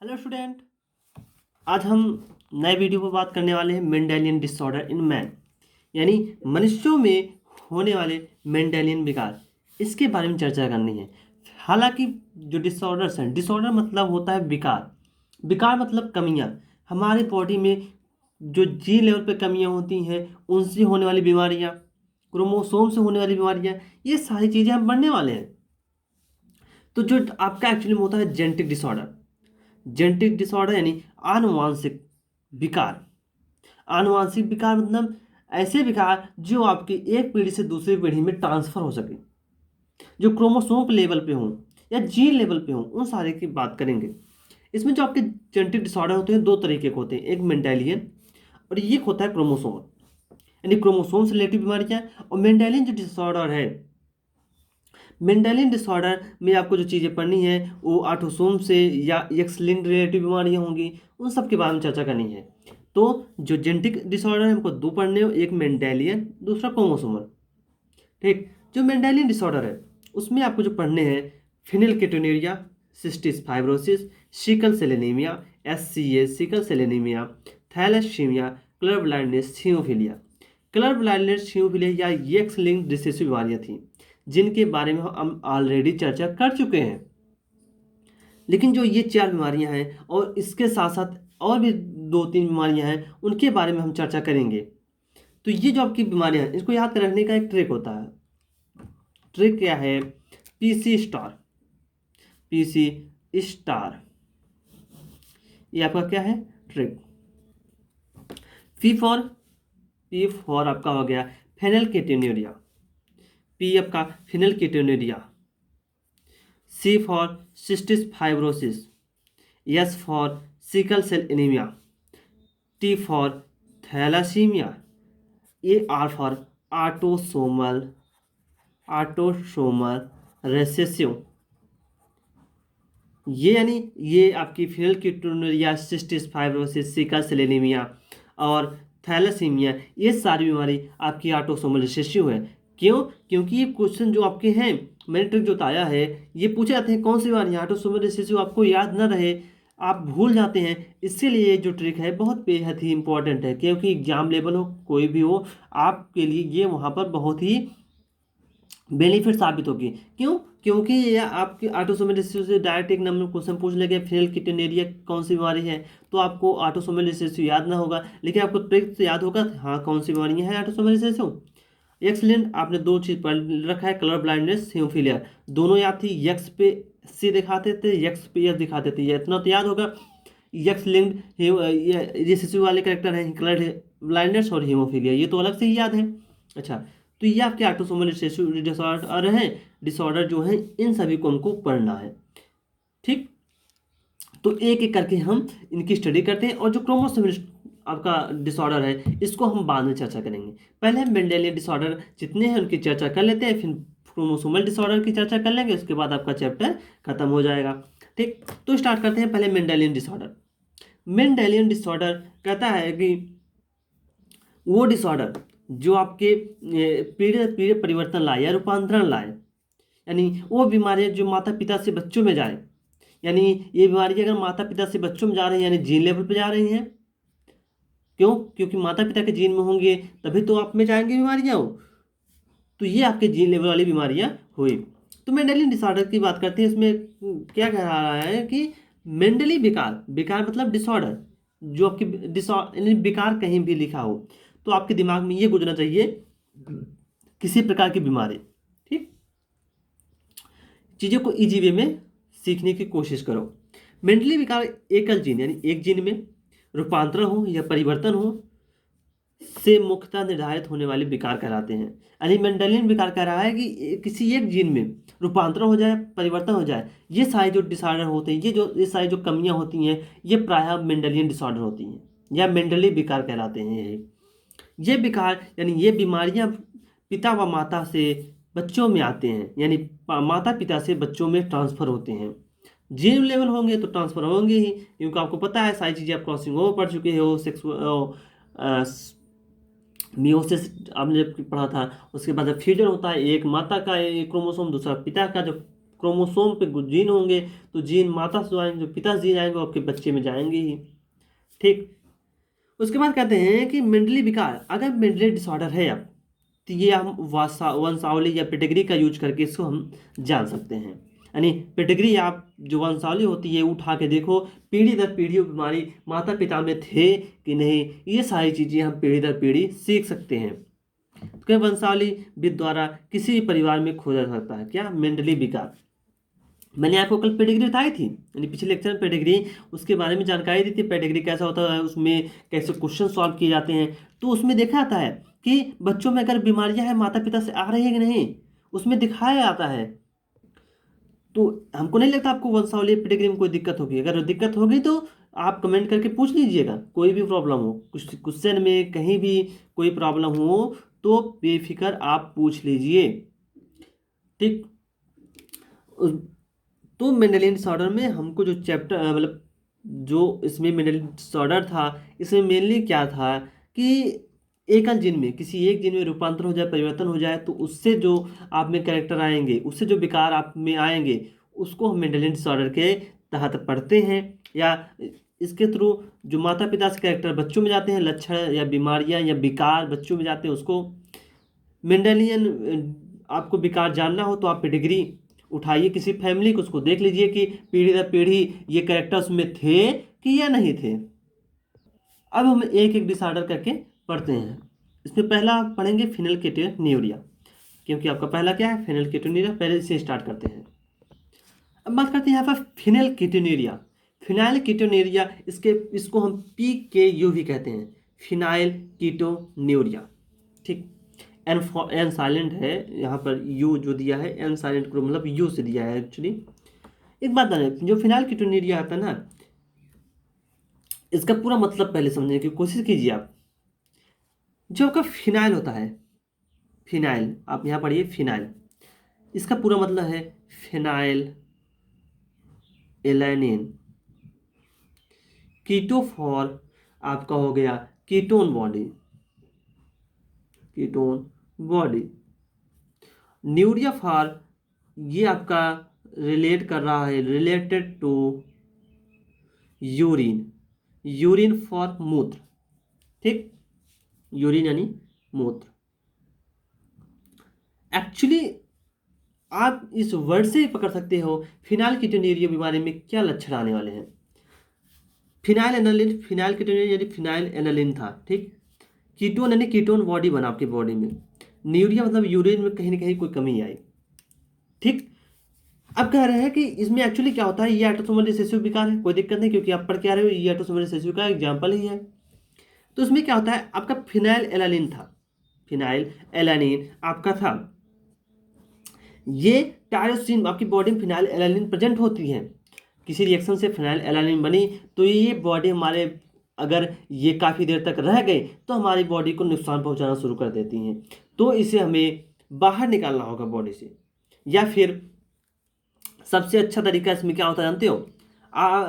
Hello student. आज हम नए वीडियो पर बात करने वाले हैं मेंडेलियन डिसऑर्डर इन मैन, यानी मनुष्यों में होने वाले मेंडेलियन विकार, इसके बारे में चर्चा करनी है। हालांकि जो डिसऑर्डर्स हैं, डिसऑर्डर मतलब होता है विकार, विकार मतलब कमियां। हमारे बॉडी में जो जीन लेवल पे कमियां होती हैं, उनसे होने वाली बीमारियां, क्रोमोसोम से होने वाली बीमारियां, ये सारी चीज़ें हम बढ़ने वाले हैं। तो जो आपका एक्चुअली में होता है जेनेटिक डिसऑर्डर, जेनेटिक डिसऑर्डर यानी आनुवांशिक विकार। आनुवांशिक विकार मतलब ऐसे विकार जो आपकी एक पीढ़ी से दूसरी पीढ़ी में ट्रांसफर हो सके, जो क्रोमोसोम लेवल पे हों या जीन लेवल पे हों, उन सारे की बात करेंगे। इसमें जो आपके जेनेटिक डिसऑर्डर होते हैं, दो तरीके के होते हैं, एक मेंडेलियन और ये होता है क्रोमोसोम, यानी क्रोमोसोम से रिलेटेड बीमारियां। और मेंडेलियन जो डिसऑर्डर है, मेंडेलियन डिसऑर्डर में आपको जो चीज़ें पढ़नी है वो ऑटोसोम से या एक्स लिंक्ड रिलेटिव बीमारियां होंगी, उन सब के बारे में चर्चा करनी है। तो जो जेनेटिक डिसऑर्डर है हमको दो पढ़ने हो, एक मेंडेलियन, दूसरा क्रोमोसोमल। ठीक। जो मेंडेलियन डिसऑर्डर है उसमें आपको जो पढ़ने हैं phenylketonuria, cystic fibrosis, sickle cell anaemia, SCA sickle cell anaemia, thalassaemia, colour blindness, haemophilia. Colour blindness, haemophilia या एक्स लिंक्ड रिसेसिव बीमारियां थी, जिनके बारे में हम ऑलरेडी चर्चा कर चुके हैं। लेकिन जो ये चार बीमारियां हैं और इसके साथ साथ और भी दो तीन बीमारियां हैं, उनके बारे में हम चर्चा करेंगे। तो ये जो आपकी बीमारियां हैं, इसको याद रखने का एक ट्रिक होता है। ट्रिक क्या है? PC स्टार, PC स्टार, ये आपका क्या है? ट्रिक। पी फॉर आपका हो गया फेनलकेटोन्यूरिया, पी आपका phenylketonuria, C for cystic fibrosis, S for sickle cell anaemia, T for thalassaemia, R for autosomal recessive. ये यानी ये आपकी phenylketonuria, cystic fibrosis, sickle cell anaemia और थैलासीमिया, ये सारी बीमारी आपकी ऑटोसोमल रिसेसिव है। क्यों? क्योंकि ये क्वेश्चन जो आपके हैं, मैंने ट्रिक जो बताया है, ये पूछे जाते हैं कौन सी बीमारी ऑटोसोमल रिसेसिव आपको याद न रहे, आप भूल जाते हैं। इसीलिए ये जो ट्रिक है बहुत बेहद ही इंपॉर्टेंट है, क्योंकि एग्जाम लेवल हो कोई भी हो, आपके लिए ये वहाँ पर बहुत ही बेनिफिट साबित होगी। क्यों? क्योंकि ये आपके ऑटोसोमल रिसेसिव से डायरेक्ट एक नंबर क्वेश्चन पूछ लेंगे फिनलकेटोन्यूरिया कौन सी बीमारी है, तो आपको ऑटोसोमल रिसेसिव याद ना होगा, लेकिन आपको ट्रिक से याद होगा हाँ कौन सी बीमारियां हैं ऑटोसोमल रिसेसिव। एक्सलेंट। आपने दो चीज पढ़ रखा है, कलर ब्लाइंडनेस, हीमोफीलिया, दोनों याद थी। यक्स पे C दिखाते थे, यक्स पे S दिखाते थे, ये इतना तो याद होगा। यक्स लिंक्ड रिसेसिव वाले करेक्टर हैं कलर ब्लाइंडनेस और हीमोफीलिया, ये तो अलग से ही याद है। अच्छा, तो ये आपके ऑटोसोमल रिसेसिव डिसऑर्डर हैं, डिसऑर्डर जो हैं इन सभी को हमको पढ़ना है। ठीक। तो एक एक करके हम इनकी स्टडी करते हैं, और जो क्रोमोसोमल आपका डिसऑर्डर है इसको हम बाद में चर्चा करेंगे। पहले हम मेंडेलियन डिसऑर्डर जितने हैं उनकी चर्चा कर लेते हैं, फिर क्रोमोसोमल डिसऑर्डर की चर्चा कर लेंगे, उसके बाद आपका चैप्टर खत्म हो जाएगा। ठीक। तो स्टार्ट करते हैं पहले मेंडेलियन डिसऑर्डर। मेंडेलियन डिसऑर्डर कहता है कि वो डिसऑर्डर जो आपके पीढ़ी पीढ़ी परिवर्तन लाए या रूपांतरण लाए, यानी वो बीमारियां जो माता पिता से बच्चों में जाए, यानी ये बीमारी अगर माता पिता से बच्चों में जा रही है यानी जीन लेवल पे जा रही हैं। क्यों? क्योंकि माता पिता के जीन में होंगे तभी तो आप में जाएंगे बीमारियां हो, तो ये आपके जीन लेवल वाली बीमारियां हुई। तो मेंडेलियन डिसऑर्डर की बात करते हैं। इसमें क्या कह रहा है कि मेंडली विकार, विकार मतलब डिसऑर्डर, जो आपकी डिसऑर्डर विकार कहीं भी लिखा हो तो आपके दिमाग में ये गुजरना चाहिए किसी प्रकार की बीमारी। ठीक। चीज़ों को इजी वे में सीखने की कोशिश करो। मेंटली विकार एकल जीन यानी एक जीन में रूपांतरण हो या परिवर्तन हो से मुख्यतः निर्धारित होने वाले विकार कहलाते हैं। यानी मेंडेलियन विकार कह रहा है कि किसी एक जीन में रूपांतरण हो जाए, परिवर्तन हो जाए, ये सारे जो डिसऑर्डर होते हैं, ये सारी जो कमियां होती हैं, ये प्रायः मेंडेलियन डिसऑर्डर होती हैं या मेंडली विकार कहलाते हैं। ये विकार यानी ये बीमारियां पिता व माता से बच्चों में आते हैं, यानी माता पिता से बच्चों में ट्रांसफर होते हैं। जीन लेवल होंगे तो ट्रांसफर होंगे ही, क्योंकि आपको पता है सारी चीज़ें आप क्रॉसिंग ओवर पढ़ चुके हो। मियोसिस आपने जब पढ़ा था, उसके बाद जब फ्यूजन होता है, एक माता का एक क्रोमोसोम दूसरा पिता का, जब क्रोमोसोम पे कुछ जीन होंगे, तो जीन माता से आएंगे, जो पिता से जीन आएंगे वो आपके बच्चे में जाएंगे ही। ठीक। उसके बाद कहते हैं कि मेंटली विकार, अगर मेंटली डिसऑर्डर है आप, तो ये हम वंशावली या पेडिग्री का यूज करके इसको हम जान सकते हैं। यानी पेडिग्री, आप जो वंशावली होती है उठा के देखो, पीढ़ी दर पीढ़ी वो बीमारी माता पिता में थे कि नहीं, ये सारी चीज़ें हम पीढ़ी दर पीढ़ी सीख सकते हैं। तो वंशावली विद द्वारा किसी भी परिवार में खोजा जा सकता है क्या, मेंटली विकार। मैंने आपको कल पेडिग्री बताई थी, यानी पिछले लेक्चर में पेडिग्री, उसके बारे में जानकारी दी थी, पेडिग्री कैसा होता है, उसमें कैसे क्वेश्चन सॉल्व किए जाते हैं। तो उसमें देखा जाता है कि बच्चों में अगर बीमारियां हैं माता पिता से आ रही है कि नहीं, उसमें दिखाया जाता है। तो हमको नहीं लगता आपको वंशावली पेडिग्री में कोई दिक्कत होगी। अगर दिक्कत होगी तो आप कमेंट करके पूछ लीजिएगा, कोई भी प्रॉब्लम हो, कुछ क्वेश्चन में कहीं भी कोई प्रॉब्लम हो तो बेफिक्र आप पूछ लीजिए। ठीक। तो मेंडेलियन डिसऑर्डर में हमको जो चैप्टर मतलब जो इसमें मेंडेलियन डिसऑर्डर था, इसमें मेनली क्या था कि एकल जीन में, किसी एक जीन में रूपांतर हो जाए, परिवर्तन हो जाए, तो उससे जो आप में कैरेक्टर आएंगे, उससे जो विकार आप में आएंगे, उसको हम मेंडेलियन डिसऑर्डर के तहत पढ़ते हैं। या इसके थ्रू जो माता पिता से कैरेक्टर बच्चों में जाते हैं, लक्षण या बीमारियां या विकार बच्चों में जाते हैं, उसको मेंडेलियन। आपको विकार जानना हो तो आप पेडिग्री उठाइए किसी फैमिली को, उसको देख लीजिए कि पीढ़ी दर पीढ़ी ये कैरेक्टर्स में थे कि या नहीं थे। अब हम एक एक डिसऑर्डर करके पढ़ते हैं। इसमें पहला पढ़ेंगे फिनाइलकेटोन्यूरिया, क्योंकि आपका पहला क्या है, फिनाइलकेटोन्यूरिया, पहले से स्टार्ट करते हैं। अब बात करते हैं यहाँ पर फिनाइलकेटोन्यूरिया। फिनाइलकेटोन्यूरिया, इसको हम PKU भी कहते हैं, फिनाइलकेटोन्यूरिया। ठीक। एन साइलेंट है यहाँ पर, यू जो दिया है एन साइलेंट को मतलब यू से दिया है एक्चुअली। एक बात जाने, जो फिनाइलकेटोन्यूरिया आता है ना, इसका पूरा मतलब पहले समझने की कोशिश कीजिए आप। जो आपका फिनाइल होता है, फिनाइल, आप यहाँ पढ़िए फिनाइल, इसका पूरा मतलब है फिनाइल एलानिन। कीटो फॉर आपका हो गया कीटोन बॉडी, कीटोन बॉडी। न्यूरिया फॉर ये आपका रिलेट कर रहा है, related to urine, urine for मूत्र। ठीक। यूरिन यानी मूत्र। एक्चुअली आप इस वर्ड से ही पकड़ सकते हो फिनाइलकेटोन्यूरिया बीमारी में क्या लक्षण आने वाले हैं। फिनाइल एनालिन, फिनाइलकेटोन्यूरिया यानी फिनाइल एनालिन था। ठीक। कीटोन यानी कीटोन बॉडी बना आपकी बॉडी में। न्यूरिया मतलब यूरिन में कहीं ना कहीं कोई कमी आई। ठीक। अब कह रहे हैं कि इसमें एक्चुअली क्या होता है, ये ऑटोसोमल रिसेसिव विकार है, कोई दिक्कत नहीं, क्योंकि आप पढ़ के आ रहे हो, ये ऑटोसोमल रिसेसिव का एग्जाम्पल ही है। तो इसमें क्या होता है, आपका फिनाइल एलानिन था, फिनाइल एलानिन आपका था, ये टायरोसिन, आपकी बॉडी में फिनाइल एलानिन प्रेजेंट होती है, किसी रिएक्शन से फिनाइल एलानिन बनी, तो ये बॉडी हमारे, अगर ये काफ़ी देर तक रह गए तो हमारी बॉडी को नुकसान पहुंचाना शुरू कर देती हैं। तो इसे हमें बाहर निकालना होगा बॉडी से, या फिर सबसे अच्छा तरीका इसमें क्या होता है जानते हो,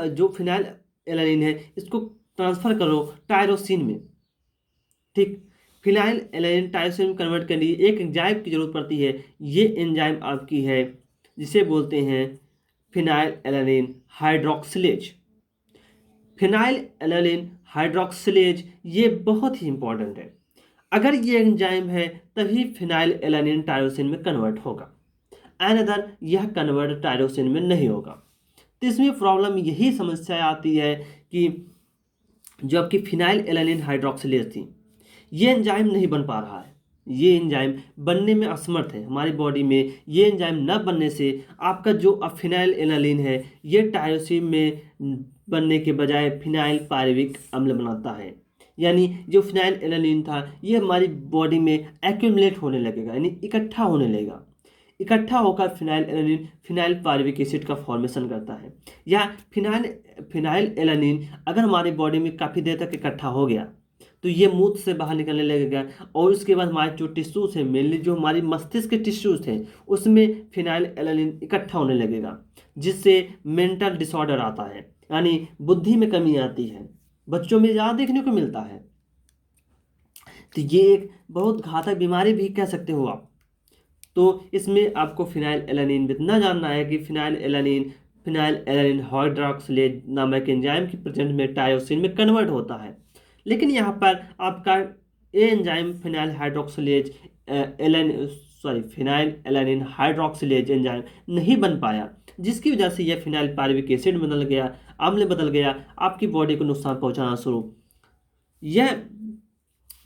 जो फिनाइल एलानिन है इसको ट्रांसफर करो टायरोसिन में। ठीक। फिनाइल एलानिन टायरोसिन में कन्वर्ट करने के लिए एक एंजाइम की जरूरत पड़ती है, ये एंजाइम आपकी है जिसे बोलते हैं phenyl alanine hydroxylase. Phenyl alanine hydroxylase ये बहुत ही इंपॉर्टेंट है। अगर ये एंजाइम है तभी फिनाइल एलानिन टायरोसिन में कन्वर्ट होगा, अनदर यह कन्वर्ट टायरोसिन में नहीं होगा। तो इसमें प्रॉब्लम यही समस्या आती है कि जो आपकी फिनाइल एलानिन हाइड्रोक्सिलेज थी, ये एंजाइम नहीं बन पा रहा है, ये एंजाइम बनने में असमर्थ है हमारी बॉडी में। ये एंजाइम न बनने से आपका जो फिनाइल एलानिन है ये टायरोसिन में बनने के बजाय फिनाइल पायरुविक अम्ल बनाता है, यानी जो फिनाइल एलानिन था ये हमारी बॉडी में एक्यूमुलेट होने लगेगा, यानी इकट्ठा होने लगेगा। इकट्ठा होकर phenyl alanine phenyl pyruvic acid का फॉर्मेशन करता है। या फिनाइल एलानिन अगर हमारी बॉडी में काफ़ी देर तक इकट्ठा हो गया तो ये मूत्र से बाहर निकलने लगेगा, और उसके बाद हमारे जो टिश्यूज़ हैं, मेनली जो हमारी मस्तिष्क के टिश्यूज़ थे, उसमें फिनाइल एलानिन इकट्ठा होने लगेगा, जिससे मेंटल डिसऑर्डर आता है, यानी बुद्धि में कमी आती है, बच्चों में ज़्यादा देखने को मिलता है। तो ये एक बहुत घातक बीमारी भी कह सकते हो आप। तो इसमें आपको फिनाइल एलानिन इतना जानना है कि फिनाइल एलानिन हाइड्रॉक्सिलेज नामक एंजाइम की प्रेजेंट में टायोसिन में कन्वर्ट होता है। लेकिन यहाँ पर आपका a enzyme phenyl hydroxylase phenylalanine hydroxylase enzyme नहीं बन पाया, जिसकी वजह से यह फिनाइल पार्विक एसिड बदल गया, अम्ल बदल गया, आपकी बॉडी को नुकसान पहुंचाना शुरू। यह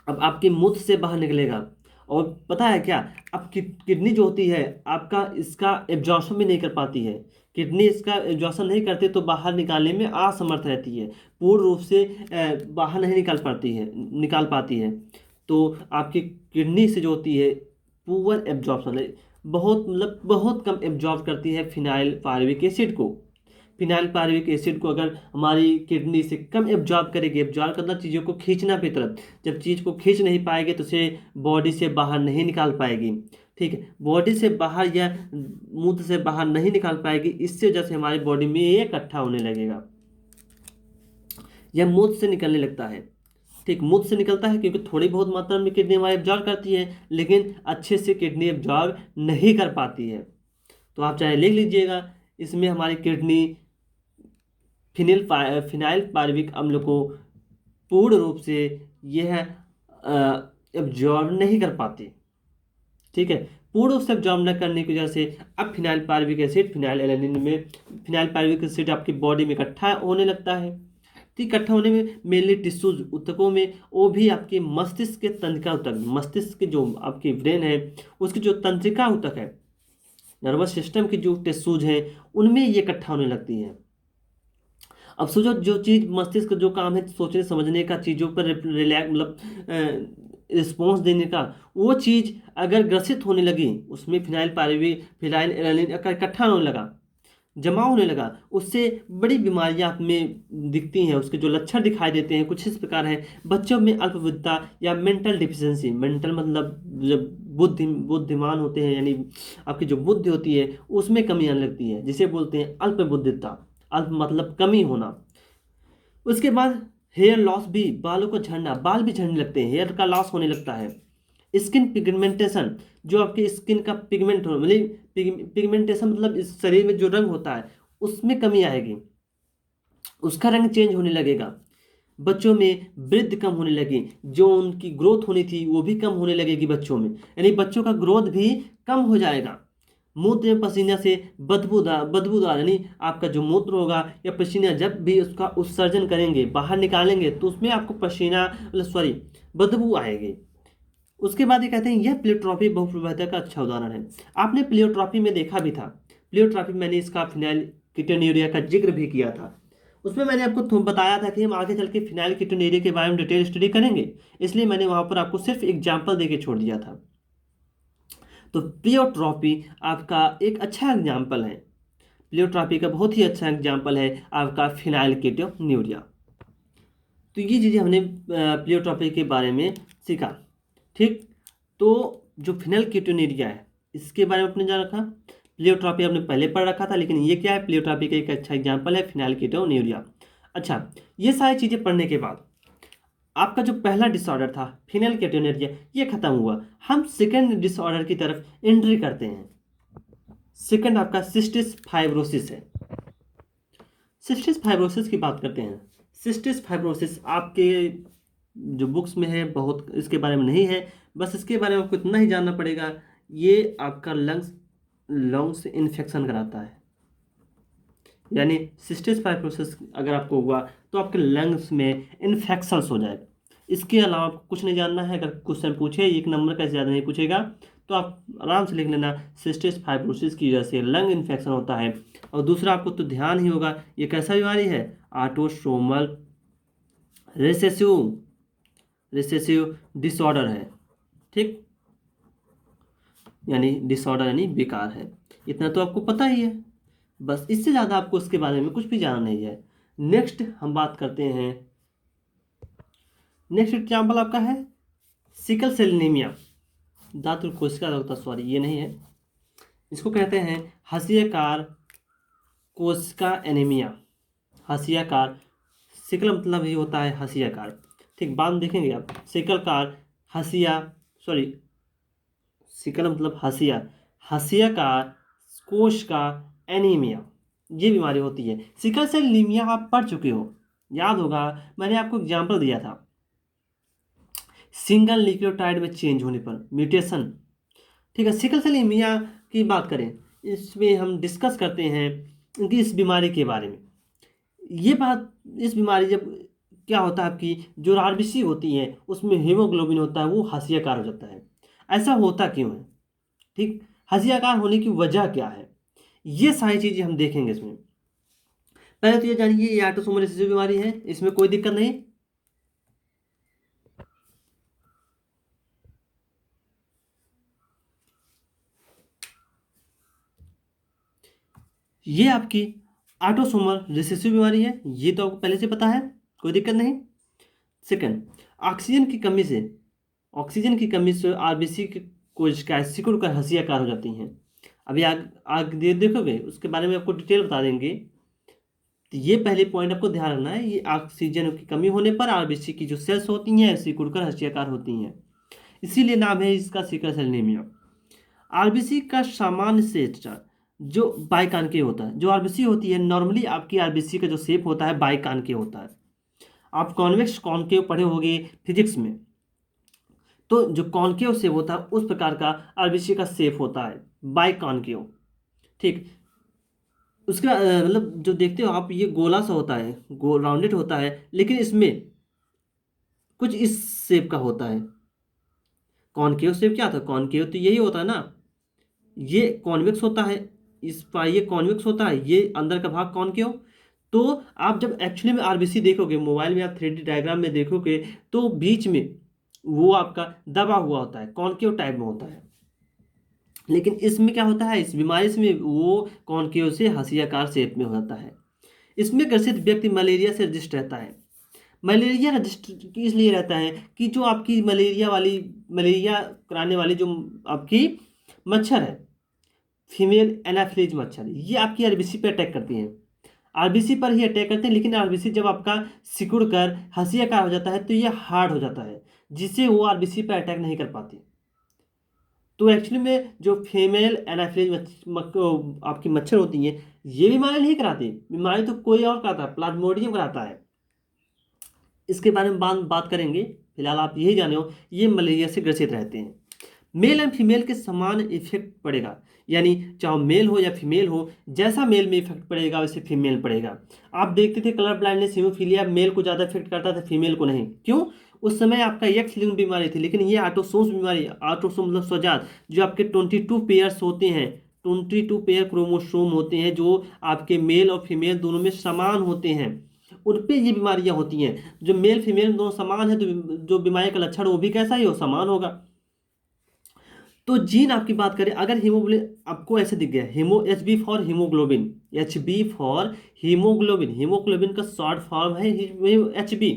अब आपके मूत्र से बाहर निकलेगा। और पता है क्या, आपकी किडनी जो होती है आपका इसका एब्जॉर्प्शन भी नहीं कर पाती है। किडनी इसका एब्जॉर्प्शन नहीं करते तो बाहर निकालने में असमर्थ रहती है, पूर्ण रूप से बाहर नहीं निकाल पाती है। तो आपकी किडनी से जो होती है पुअर एब्जॉर्प्शन है, बहुत कम एब्जॉर्ब करती है फिनाइल पार्विक एसिड को। फिनाइल पार्विक एसिड को अगर हमारी किडनी से कम एब्जॉर्ब करेगी, एब्जॉर्ब करना चीज़ों को खींचना भी तुरंत, जब चीज़ को खींच नहीं पाएगी तो उसे बॉडी से बाहर नहीं निकाल पाएगी। ठीक है, बॉडी से बाहर या मूत्र से बाहर नहीं निकाल पाएगी, इससे वजह से हमारी बॉडी में ये इकट्ठा होने लगेगा, यह मूत्र से निकलने लगता है। ठीक, मूत्र से निकलता है क्योंकि थोड़ी बहुत मात्रा में किडनी हमारी एब्जॉर्ब करती है, लेकिन अच्छे से किडनी एब्जॉर्ब नहीं कर पाती है। तो आप चाहे लिख लीजिएगा, इसमें हमारी किडनी फिनाइल पार्विक अम्ल को पूर्ण रूप से यह एब्जॉर्ब नहीं कर पाती। ठीक है, पूर्ण रूप से एब्जॉर्ब न करने की वजह से अब फिनाइल पार्विक एसिड फिनाइल एलानिन में फिनाइल पार्विक एसिड आपकी बॉडी में इकट्ठा होने लगता है। तो इकट्ठा होने में मेनली टिश्यूज ऊतकों में, वो भी आपके मस्तिष्क के तंत्रिका ऊतक, मस्तिष्क के जो आपकी ब्रेन है उसकी जो तंत्रिका ऊतक है, नर्वस सिस्टम की जो टिश्यूज हैं उनमें ये इकट्ठा होने लगती है। अब सोचो, जो चीज़ मस्तिष्क जो काम है सोचने समझने का, चीज़ों पर रिलैक्स रिस्पॉन्स देने का, वो चीज़ अगर ग्रसित होने लगी, उसमें फिनाइल एलानिन इकट्ठा होने लगा, जमा होने लगा, उससे बड़ी बीमारियां आप में दिखती हैं। उसके जो लक्षण दिखाई देते हैं कुछ इस प्रकार है। बच्चों में अल्पबुद्धता या मेंटल डिफिशिएंसी, मेंटल मतलब जब बुद्धिमान होते हैं, यानी आपकी जो बुद्धि होती है उसमें कमी आने लगती है, जिसे बोलते हैं अल्पबुद्धिता। अल्प मतलब कमी होना। उसके बाद हेयर लॉस भी, बालों को झड़ना, बाल भी झड़ने लगते हैं, हेयर का लॉस होने लगता है। स्किन पिगमेंटेशन, जो आपके स्किन का पिगमेंट हो, मतलब पिगमेंटेशन मतलब इस शरीर में जो रंग होता है उसमें कमी आएगी, उसका रंग चेंज होने लगेगा। बच्चों में वृद्धि कम होने लगी, जो उनकी ग्रोथ होनी थी वो भी कम होने लगेगी बच्चों में, यानी बच्चों का ग्रोथ भी कम हो जाएगा। मूत्र में पसीना से बदबूदार यानी आपका जो मूत्र होगा या पसीना जब भी उसका उत्सर्जन करेंगे, बाहर निकालेंगे, तो उसमें आपको पसीना बदबू आएगी। उसके बाद ये कहते हैं यह प्लियोट्रॉपी बहुप्रभाविता का अच्छा उदाहरण है। आपने प्लियोट्रॉपी में देखा भी था, प्लियोट्रॉपी मैंने इसका फिनाइल कीटोन्यूरिया का जिक्र भी किया था। उसमें मैंने आपको बताया था कि हम आगे चल के फिनाइल कीटोन्यूरिया के बारे में डिटेल स्टडी करेंगे, इसलिए मैंने वहाँ पर आपको सिर्फ एग्जाम्पल दे के छोड़ दिया था। तो प्लियोट्रॉपी आपका एक अच्छा एग्जाम्पल है, प्लियोट्रॉपी का बहुत ही अच्छा एग्जाम्पल है आपका फिनाइल कीटोन्यूरिया। तो ये चीज़ें हमने प्लियोट्रॉपी के बारे में सीखा। ठीक, तो जो फिनाइल कीटोन्यूरिया है इसके बारे में आपने जान रखा, प्लियोट्रॉपी आपने पहले पढ़ रखा था, लेकिन ये क्या है, प्लियोट्रॉपी का एक अच्छा एग्जाम्पल है फिनाइल कीटोन्यूरिया। अच्छा, ये सारी चीज़ें पढ़ने के बाद आपका जो पहला डिसऑर्डर था फिनाइल कीटोन्यूरिया ये खत्म हुआ, हम सेकेंड डिसऑर्डर की तरफ एंट्री करते हैं। सेकेंड आपका सिस्टिस फाइब्रोसिस है। सिस्टिस फाइब्रोसिस की बात करते हैं। सिस्टिस फाइब्रोसिस आपके जो बुक्स में है बहुत इसके बारे में नहीं है, बस इसके बारे में आपको इतना ही जानना पड़ेगा, ये आपका लंग्स इन्फेक्शन कराता है। यानी सिस्टिस फाइब्रोसिस अगर आपको हुआ तो आपके लंग्स में इन्फेक्शन हो जाएगा। इसके अलावा आपको कुछ नहीं जानना है। अगर क्वेश्चन पूछे, एक नंबर का ज़्यादा नहीं पूछेगा, तो आप आराम से लिख लेना सिस्टिस फाइब्रोसिस की वजह से लंग इन्फेक्शन होता है। और दूसरा आपको तो ध्यान ही होगा, ये कैसा बीमारी है, ऑटोसोमल रिसेसिव डिसऑर्डर है। ठीक, यानी डिसऑर्डर यानी बेकार है, इतना तो आपको पता ही है, बस इससे ज़्यादा आपको उसके बारे में कुछ भी जानना नहीं है। नेक्स्ट हम बात करते हैं, नेक्स्ट एग्जाम्पल आपका है सिकल सेल एनीमिया, दातुर कोशिका रोग, सॉरी ये नहीं है, इसको कहते हैं हसियाकार कोशिका एनीमिया। हसियाकार, सिकल मतलब ही होता है हसियाकार। ठीक, बाद में देखेंगे आप, सिकल मतलब हसिया, हशियाकार कोश का एनीमिया, ये बीमारी होती है। सिकल सेल एनीमिया आप पढ़ चुके हो, याद होगा, मैंने आपको एग्जाम्पल दिया था, सिंगल न्यूक्लियोटाइड में चेंज होने पर म्यूटेशन। ठीक है, सिकल सेल एनीमिया की बात करें, इसमें हम डिस्कस करते हैं कि इस बीमारी के बारे में। ये बात, इस बीमारी जब क्या होता है, आपकी जो आरबीसी होती है उसमें हीमोग्लोबिन होता है वो हशियाकार हो जाता है। ऐसा होता क्यों है? ठीक, हशियाकार होने की वजह क्या है, ये सारी चीज़ें हम देखेंगे इसमें। पहले तो ये जानिए, ये ऑटोसोमल रिसेसिव बीमारी है, इसमें कोई दिक्कत नहीं। ये आपकी ऑटोसोमल रिसेसिव बीमारी है, ये तो आपको पहले से पता है, कोई दिक्कत नहीं। सेकंड, ऑक्सीजन की कमी से, ऑक्सीजन की कमी से आरबीसी की कोशिकाएं सिकुड़ कर हशियाकार हो जाती हैं। अभी आग देखोगे, उसके बारे में आपको डिटेल बता देंगे। तो ये पहले पॉइंट आपको ध्यान रखना है, ये ऑक्सीजन की कमी होने पर आरबीसी की जो सेल्स होती हैं सिकुड़ कर हशियाकार होती हैं, इसीलिए नाम है इसका सिकल सेल एनीमिया। आरबीसी का सामान्य सेट जो बाइकानकेव होता है, जो आरबीसी होती है नॉर्मली आपकी आरबीसी का जो शेप होता है बाइकानकेव होता है। आप कॉन्वेक्स कॉनकेव पढ़े होंगे फिजिक्स में, तो जो कॉनकेव शेप होता है उस प्रकार का आरबीसी का शेप होता है बाइकॉनकेव। ठीक, उसका मतलब जो देखते हो आप, ये गोला सा होता है, गोल राउंडेड होता है, लेकिन इसमें कुछ इस शेप का होता है। कॉनकेव शेप क्या था, कॉनकेव तो यही होता है ना, ये कॉन्वेक्स होता है, इस पर ये कॉन्वेक्स होता है, ये अंदर का भाग कॉनकेव। तो आप जब एक्चुअली में आरबीसी देखोगे, मोबाइल में आप 3D डायग्राम में देखोगे, तो बीच में वो आपका दबा हुआ होता है, कॉनकेव टाइप में होता है। लेकिन इसमें क्या होता है, इस बीमारी में वो कॉनकेव से हंसियाकार शेप में हो जाता है। इसमें ग्रसित व्यक्ति मलेरिया से रजिस्ट रहता है। मलेरिया रजिस्ट इसलिए रहता है कि जो आपकी मलेरिया कराने वाली जो आपकी मच्छर है, फीमेल एनाफिलीज मच्छर, ये आपकी आरबीसी पर अटैक करती हैं, आरबीसी पर ही अटैक करते हैं। लेकिन आरबीसी जब आपका सिकुड़ कर हंसियाकार हो जाता है तो ये हार्ड हो जाता है, जिससे वो आरबीसी पर अटैक नहीं कर पाती। तो एक्चुअली में जो फीमेल एनाफिलीज आपकी मच्छर होती हैं, ये बीमारी नहीं कराती, बीमारी तो कोई और कराता है, प्लाज्मोडियम कराता है। इसके बारे में बात करेंगे, फिलहाल आप यही जाने हो, ये मलेरिया से ग्रसित रहते हैं। मेल एंड फीमेल के समान इफेक्ट पड़ेगा, यानी चाहे मेल हो या फीमेल हो, जैसा मेल में इफेक्ट पड़ेगा वैसे फीमेल पड़ेगा। आप देखते थे कलर ब्लाइंडनेस हीमोफीलिया मेल को ज़्यादा इफेक्ट करता था, फीमेल को नहीं। क्यों? उस समय आपका एक्स लिंक्ड बीमारी थी, लेकिन ये ऑटोसोम्स बीमारी, ऑटोसोम मतलब स्वजात, जो आपके 22 पेयर्स होते हैं, 22 पेयर क्रोमोसोम होते हैं, जो आपके मेल और फीमेल दोनों में समान होते हैं, उन पे ये बीमारियां होती हैं। जो मेल फीमेल दोनों समान है, तो जो बीमारी का लक्षण वो भी कैसा ही हो, समान होगा। तो जीन आपकी बात करें, अगर हीमोग्लोबिन आपको ऐसे दिख गया, HB for haemoglobin, HB for haemoglobin, haemoglobin का शॉर्ट फॉर्म है HB,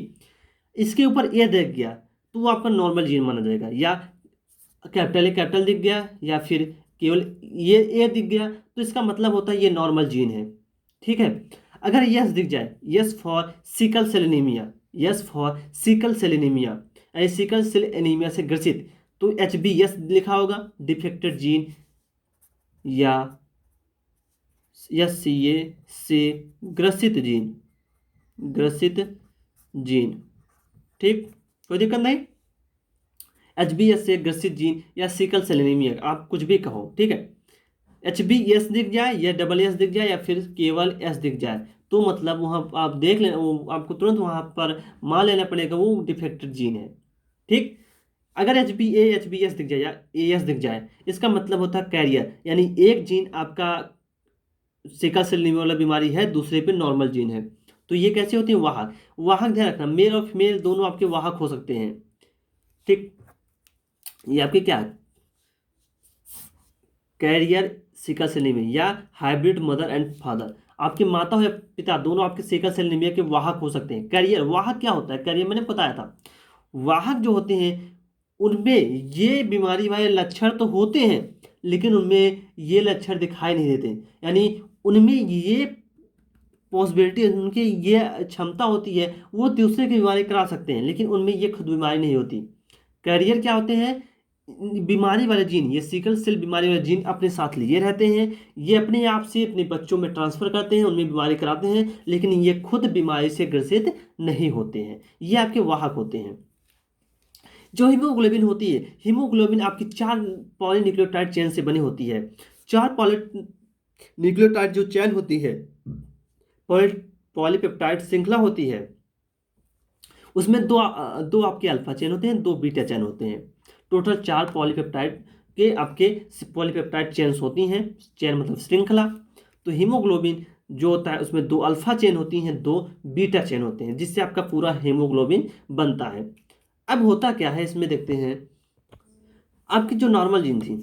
इसके ऊपर ए दिख गया तो वो आपका नॉर्मल जीन माना जाएगा, या कैपिटल दिख गया, या फिर केवल ये ए दिख गया, तो इसका मतलब होता है ये नॉर्मल जीन है। ठीक है, अगर यस दिख जाए, S for sickle cell anaemia, S for sickle cell anaemia, sickle cell anaemia से ग्रसित, तो HB यस लिखा होगा, डिफेक्टेड जीन, या SCA से ग्रसित जीन, ग्रसित जीन। ठीक, कोई दिक्कत नहीं। HBS से ग्रसित जीन या सिकल सेल एनीमिया, आप कुछ भी कहो, ठीक है। HBS दिख जाए या SS दिख जाए या फिर केवल S दिख जाए, तो मतलब वहाँ आप देख लेना, वो आपको तुरंत वहाँ पर मान लेना पड़ेगा वो डिफेक्टेड जीन है। ठीक, अगर HBS दिख जाए या AS दिख जाए, इसका मतलब होता है कैरियर, यानी एक जीन आपका सिकल सेल एनीमिया वाला बीमारी है, दूसरे पे नॉर्मल जीन है। तो ये कैसे होती है, वाहक, वाहक ध्यान रखना, मेल और फीमेल दोनों आपके वाहक हो सकते हैं। ठीक, ये आपके क्या है, कैरियर सिकल सेल एनीमिया, या हाइब्रिड मदर एंड फादर, आपकी माता हो या पिता दोनों आपके सिकल सेल एनीमिया के वाहक हो सकते हैं। कैरियर, वाहक क्या होता है, कैरियर मैंने बताया था, वाहक जो होते हैं उनमें ये बीमारी वाले लक्षण तो होते हैं, लेकिन उनमें ये लक्षण दिखाई नहीं देते, यानी उनमें ये पॉसिबिलिटी, उनकी ये क्षमता होती है, वो दूसरे की बीमारी करा सकते हैं, लेकिन उनमें ये खुद बीमारी नहीं होती। कैरियर क्या होते हैं, बीमारी वाले जीन, ये सिकल सेल बीमारी वाले जीन अपने साथ लिए रहते हैं। ये अपने आप से अपने बच्चों में ट्रांसफर करते हैं, उनमें बीमारी कराते हैं, लेकिन ये खुद बीमारी से ग्रसित नहीं होते हैं। ये आपके वाहक होते हैं। जो हीमोग्लोबिन होती है, हीमोग्लोबिन आपकी 4 पॉलीन्यूक्लियोटाइड चेन से बनी होती है। 4 पॉलीन्यूक्लियोटाइड जो चेन होती है, पॉलीपेप्टाइड श्रृंखला होती है, उसमें दो आपके अल्फा चेन होते हैं, 2 बीटा चेन होते हैं। टोटल 4 पॉलीपेप्टाइड के आपके पॉलीपेप्टाइड चेन्स होती हैं। चेन मतलब श्रृंखला। तो हीमोग्लोबिन जो होता है उसमें 2 अल्फा चेन होती हैं, 2 बीटा चेन होते हैं, जिससे आपका पूरा हीमोग्लोबिन बनता है। अब होता क्या है इसमें देखते हैं। आपकी जो नॉर्मल जीन थी,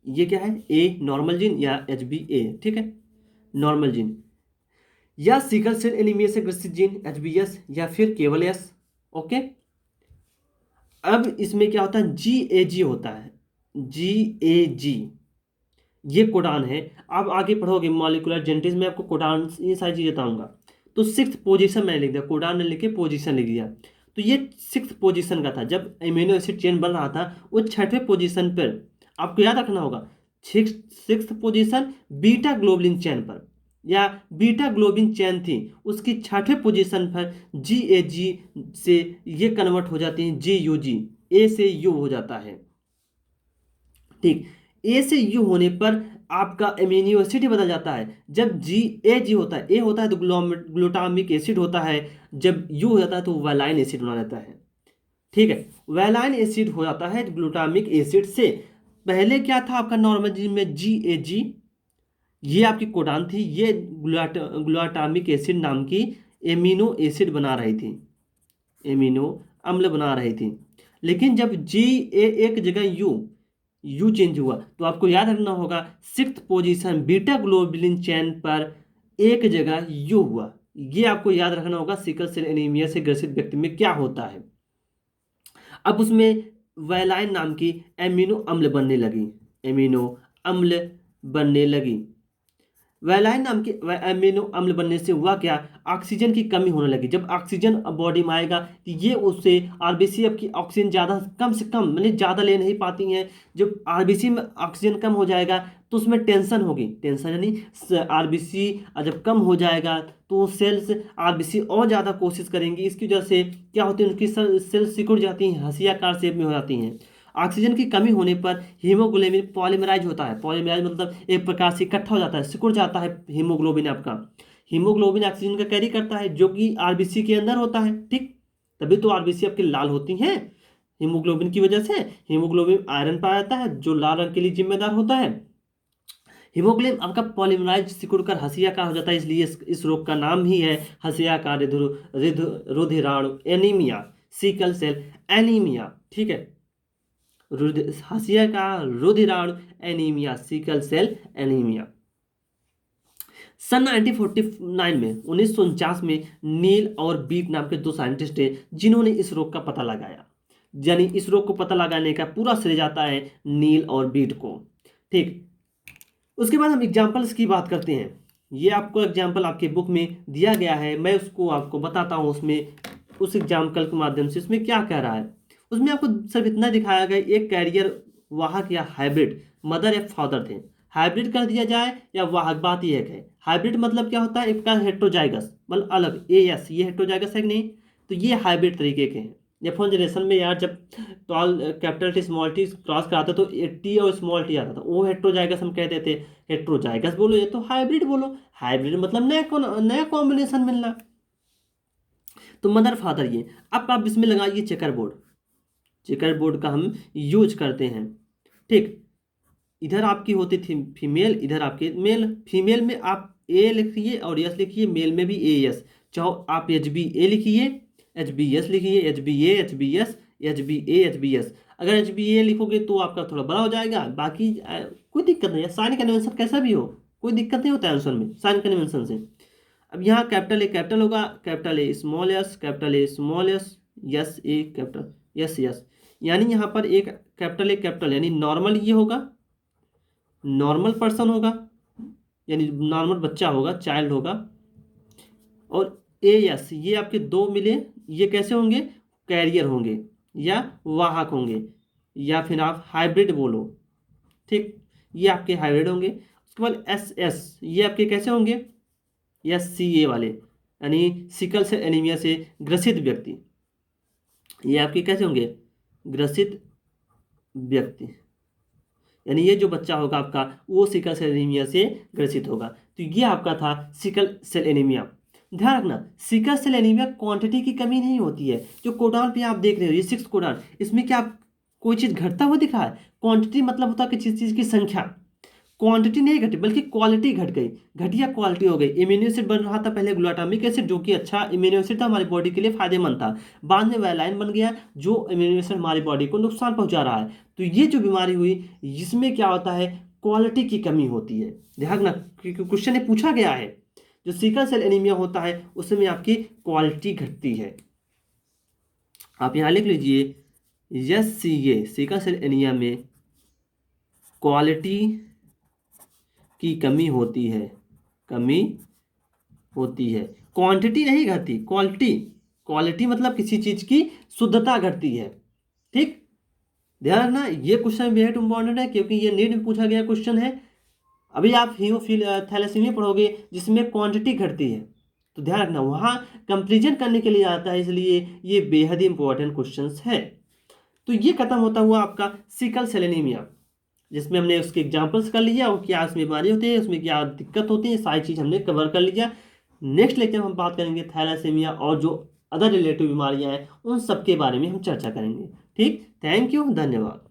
ये क्या है, ए नॉर्मल जीन या HbA, ठीक है, नॉर्मल जीन, या सिकल सेल एनीमिया से ग्रसित जीन HbS, या फिर केवल S। ओके। अब इसमें क्या होता है, GAG होता है, GAG, ये कोडान है। आप आगे पढ़ोगे मॉलिक्यूलर जेनेटिक्स में, आपको कोडान ये सारी चीज़ें बताऊंगा। तो 6th पोजीशन मैंने लिख दिया, कोडान ने लिख के पोजीशन लिख दिया। तो ये 6th पोजीशन का था, जब एमिनो एसिड चेन बन रहा था वो 6वें पोजीशन पर, आपको याद रखना होगा, 6th position beta globulin chain पर, या बीटा ग्लोबिन चेन थी, उसकी 6वें पोजीशन पर GAG से ये कन्वर्ट हो जाती है GUG, A से U हो जाता है। ठीक, A से U होने पर आपका एमिनो एसिड ही बदल जाता है। जब GAG होता है, A होता है तो ग्लूटामिक एसिड होता है, जब U हो जाता है तो वैलाइन एसिड बना जाता है। ठीक है, वैलाइन एसिड हो जाता है ग्लूटामिक एसिड से। पहले क्या था आपका नॉर्मल जीन में, GAG, ये आपकी कोडान थी, ये ग्लूटामिक एसिड नाम की एमिनो एसिड बना रही थी, एमिनो अम्ल बना रही थी। लेकिन जब एक जगह यू चेंज हुआ, तो आपको याद रखना होगा 6th position beta globulin chain पर एक जगह यू हुआ। ये आपको याद रखना होगा सिकल सेल एनीमिया से ग्रसित व्यक्ति में क्या होता है। अब उसमें वैलाइन नाम की एमिनो अम्ल बनने लगी, एमिनो अम्ल बनने लगी। वैलाइन नाम के एमिनो अम्ल बनने से हुआ क्या, ऑक्सीजन की कमी होने लगी। जब ऑक्सीजन बॉडी में आएगा तो ये उससे आरबीसी आपकी ऑक्सीजन ज़्यादा कम से कम मतलब ज़्यादा ले नहीं पाती हैं। जब आरबीसी में ऑक्सीजन कम हो जाएगा तो उसमें टेंशन होगी, टेंशन यानी आरबीसी जब कम हो जाएगा तो सेल्स आरबीसी और ज़्यादा कोशिश करेंगी। इसकी वजह से क्या होती है, उनकी सेल्स सिकुड़ जाती हैं, हंसियाकार शेप में हो जाती हैं। ऑक्सीजन की कमी होने पर हीमोग्लोबिन पॉलीमराइज होता है। पॉलीमराइज मतलब एक प्रकार से इकट्ठा हो जाता है, सिकुड़ जाता है हीमोग्लोबिन आपका। हीमोग्लोबिन ऑक्सीजन का कैरी करता है जो कि आरबीसी के अंदर होता है। ठीक, तभी तो आरबीसी आपकी लाल होती हैं हीमोग्लोबिन की वजह से। हीमोग्लोबिन आयरन पाया जाता है जो लाल रंग के लिए जिम्मेदार होता है। हीमोग्लोबिन आपका पॉलीमराइज सिकुड़कर हंसियाकार हो जाता है, इसलिए इस रोग का नाम ही है हंसियाकार रुधिराणु एनीमिया, सिकल सेल एनीमिया। ठीक है, हंसियाकार रुधिराणु एनीमिया, सिकल सेल एनीमिया। सन 1949 में 1949 में नील और बीट नाम के 2 साइंटिस्ट थे जिन्होंने इस रोग का पता लगाया। यानी इस रोग को पता लगाने का पूरा श्रेय जाता है नील और बीट को। ठीक, उसके बाद हम एग्जाम्पल्स की बात करते हैं। ये आपको एग्जाम्पल आपके बुक में दिया गया है, मैं उसको आपको बताता हूँ उसमें उस एग्जाम्पल के माध्यम से उसमें क्या कह रहा है। उसमें आपको सिर्फ इतना दिखाया गया, एक कैरियर वाहक या हाइब्रिड, मदर या फादर थे, हाइब्रिड कर दिया जाए या वाहक, बात यह है। हाइब्रिड मतलब क्या होता है, एक प्रकार हेट्रोजाइगस मतलब अलग, AS, ये हेट्रोजाइगस है कि नहीं, तो ये हाइब्रिड तरीके के हैं। F1 जनरेशन में यार जब capital T small T cross कराता तो टी और स्मॉल टी आता था, वो हेट्रोजाइगस हम कहते थे। हेट्रोजाइगस बोलो या तो हाइब्रिड बोलो, हाइब्रिड मतलब नया कॉम्बिनेशन मिलना। तो मदर फादर ये। अब आप इसमें लगाइए चेकर बोर्ड, चेकर बोर्ड का हम यूज करते हैं। ठीक, इधर आपकी होती थी फीमेल, इधर आपके मेल। फीमेल में आप A लिखिए और यस लिखिए, मेल में भी AS, चाहो आप HbA लिखिए, HbS लिखिए, HbA, HbS, HbA, HbS। अगर HbA लिखोगे तो आपका थोड़ा बड़ा हो जाएगा, बाकी कोई दिक्कत नहीं है। साइन कन्वेंशन कैसा भी हो, कोई दिक्कत नहीं होता है आंसर में साइन कन्वेंशन से। अब यहाँ कैपिटल A कैपिटल होगा, capital A small S, capital A small S, yes A capital yes yes. यानी यहाँ पर एक कैपिटल A कैपिटल यानी नॉर्मल ये होगा, नॉर्मल पर्सन होगा यानी नॉर्मल बच्चा होगा, चाइल्ड होगा। और AS ये आपके 2 मिले, ये कैसे होंगे, कैरियर होंगे या वाहक होंगे। या फिर आप हाइब्रिड बोलो, ठीक, ये आपके हाइब्रिड होंगे। उसके बाद SS, ये आपके कैसे होंगे, या CA वाले, यानी सिकल सेल एनीमिया से ग्रसित व्यक्ति, ये आपके कैसे होंगे, ग्रसित व्यक्ति, यानी ये जो बच्चा होगा आपका वो सिकल सेल एनीमिया से ग्रसित होगा। तो ये आपका था सिकल सेल एनीमिया। ध्यान रखना, सिकल सेल एनीमिया क्वांटिटी की कमी नहीं होती है। जो कोडान पे आप देख रहे हो, ये 6 कोडान, इसमें क्या कोई चीज़ घटता हुआ दिख रहा है? क्वांटिटी मतलब होता है किसी चीज़ की संख्या, क्वांटिटी नहीं घटी बल्कि क्वालिटी घट गई, घटिया क्वालिटी हो गई। इम्यूनो एसिड बन रहा था पहले ग्लूटामिक एसिड, जो कि अच्छा इम्यूनो एसिड था, हमारी बॉडी के लिए फायदेमंद था। बाद में वेलाइन बन गया जो इम्यूनो एसिड हमारी बॉडी को नुकसान पहुंचा रहा है। तो ये जो बीमारी हुई, इसमें क्या होता है, क्वालिटी की कमी होती है। ध्यान रखना, क्योंकि क्वेश्चन में पूछा गया है, जो सिकल सेल एनीमिया होता है उसमें आपकी क्वालिटी घटती है। आप यहाँ लिख लीजिए, SCA, सिकल सेल एनीमिया में क्वालिटी की कमी होती है, कमी होती है। क्वांटिटी नहीं घटती, क्वालिटी, क्वालिटी मतलब किसी चीज की शुद्धता घटती है, ठीक। ध्यान रखना, ये क्वेश्चन बेहद इंपॉर्टेंट है क्योंकि ये नीट में पूछा गया क्वेश्चन है। अभी आप हीमोफिल थैलेसीमिया पढ़ोगे जिसमें क्वांटिटी घटती है, तो ध्यान रखना वहाँ कंपेरिजन करने के लिए आता है, इसलिए ये बेहद ही इंपॉर्टेंट क्वेश्चन है। तो ये खत्म होता हुआ आपका सिकल सेल एनीमिया, जिसमें हमने उसके एग्जांपल्स कर लिया और क्या उसमें बीमारी होती है, उसमें क्या दिक्कत होती है, सारी चीज़ हमने कवर कर लिया। नेक्स्ट लेक्चर में हम बात करेंगे थैलेसीमिया और जो अदर रिलेटिव बीमारियां हैं उन सब के बारे में हम चर्चा करेंगे, ठीक। थैंक यू, धन्यवाद।